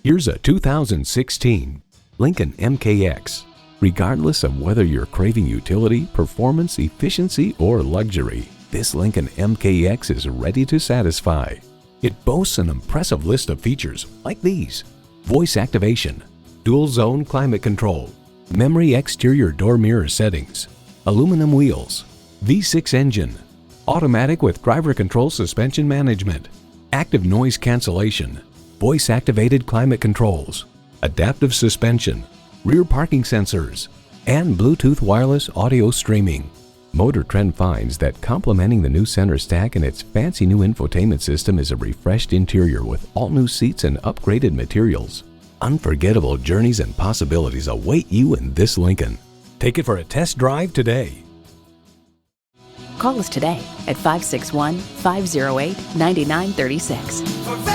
Here's a 2016 Lincoln MKX. Regardless of whether you're craving utility, performance, efficiency, or luxury, this Lincoln MKX is ready to satisfy. It boasts an impressive list of features like these: voice activation, dual zone climate control, memory exterior door mirror settings, aluminum wheels, V6 engine, automatic with driver control suspension management, active noise cancellation, voice activated climate controls, adaptive suspension, rear parking sensors, and Bluetooth wireless audio streaming. Motor Trend finds that complementing the new center stack and its fancy new infotainment system is a refreshed interior with all new seats and upgraded materials. Unforgettable journeys and possibilities await you in this Lincoln. Take it for a test drive today. Call us today at 561-508-9936.